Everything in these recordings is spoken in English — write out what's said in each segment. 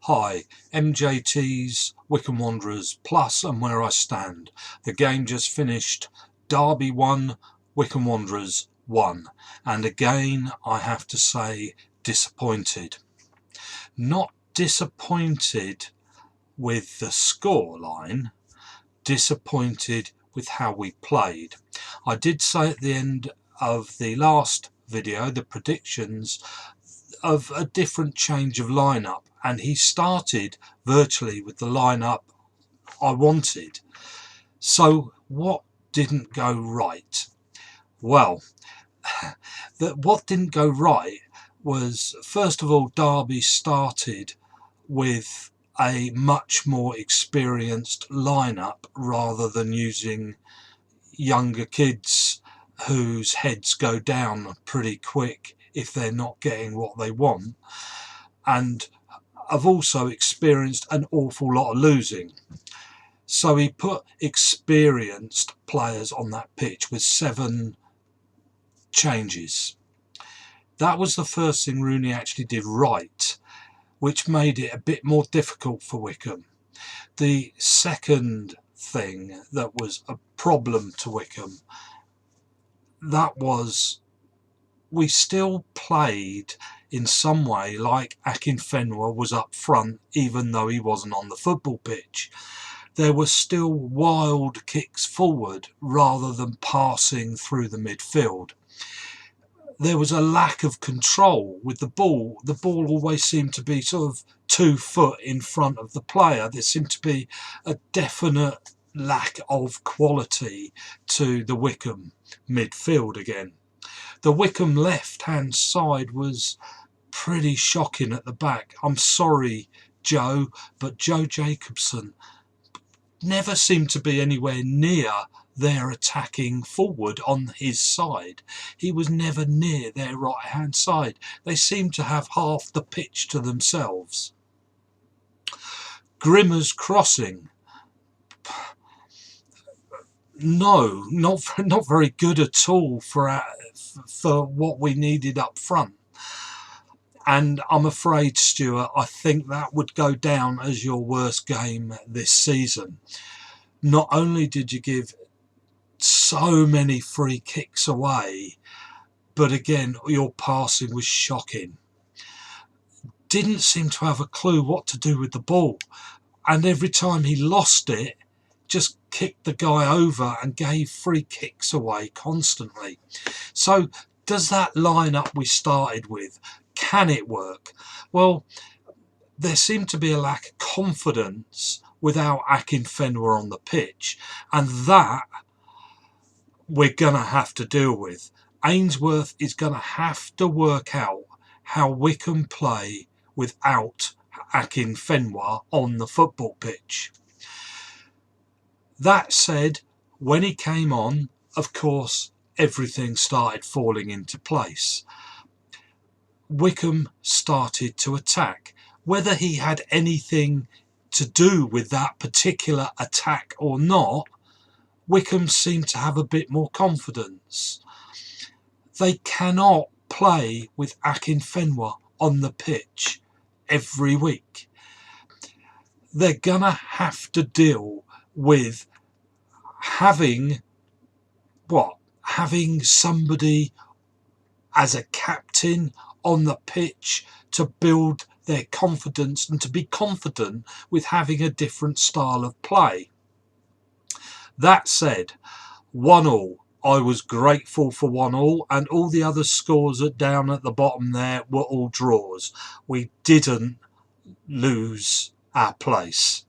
Hi, MJT's Wycombe Wanderers plus and where I stand. The game just finished. Derby 1, Wycombe Wanderers 1. And again, I have to say, disappointed. Not disappointed with the scoreline, disappointed with how we played. I did say at the end of the last video, the predictions of a different change of lineup, and he started virtually with the lineup I wanted. So what didn't go right? Well, what didn't go right was, first of all, Derby started with a much more experienced lineup rather than using younger kids whose heads go down pretty quick if they're not getting what they want, and have also experienced an awful lot of losing. So he put experienced players on that pitch with 7 changes. That was the first thing Rooney actually did right, which made it a bit more difficult for Wycombe. The second thing that was a problem to Wycombe, that was we still played in some way like Akinfenwa was up front, even though he wasn't on the football pitch. There were still wild kicks forward rather than passing through the midfield. There was a lack of control with the ball. The ball always seemed to be sort of 2 foot in front of the player. There seemed to be a definite lack of quality to the Wycombe midfield again. The Wycombe left-hand side was pretty shocking at the back. I'm sorry, Joe, but Joe Jacobson never seemed to be anywhere near their attacking forward on his side. He was never near their right-hand side. They seemed to have half the pitch to themselves. Grimmer's crossing. No, not very good at all for what we needed up front. And I'm afraid, Stuart, I think that would go down as your worst game this season. Not only did you give so many free kicks away, but again, your passing was shocking. Didn't seem to have a clue what to do with the ball. And every time he lost it, just kicked the guy over and gave free kicks away constantly. So does that lineup we started with, can it work? Well, there seemed to be a lack of confidence without Akinfenwa on the pitch, and that we're going to have to deal with. Ainsworth is going to have to work out how Wycombe play without Akinfenwa on the football pitch. That said, when he came on, of course, everything started falling into place. Wycombe started to attack. Whether he had anything to do with that particular attack or not, Wycombe seemed to have a bit more confidence. They cannot play with Akinfenwa on the pitch every week. They're gonna have to deal with having somebody as a captain on the pitch to build their confidence and to be confident with having a different style of play. That said, 1-1. I was grateful for 1-1, and all the other scores down at the bottom there were all draws. We didn't lose our place.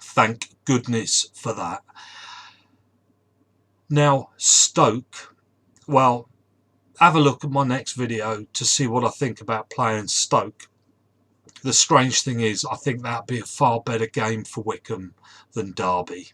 Thank goodness for that. Now, Stoke, well, have a look at my next video to see what I think about playing Stoke. The strange thing is, I think that'd be a far better game for Wycombe than Derby.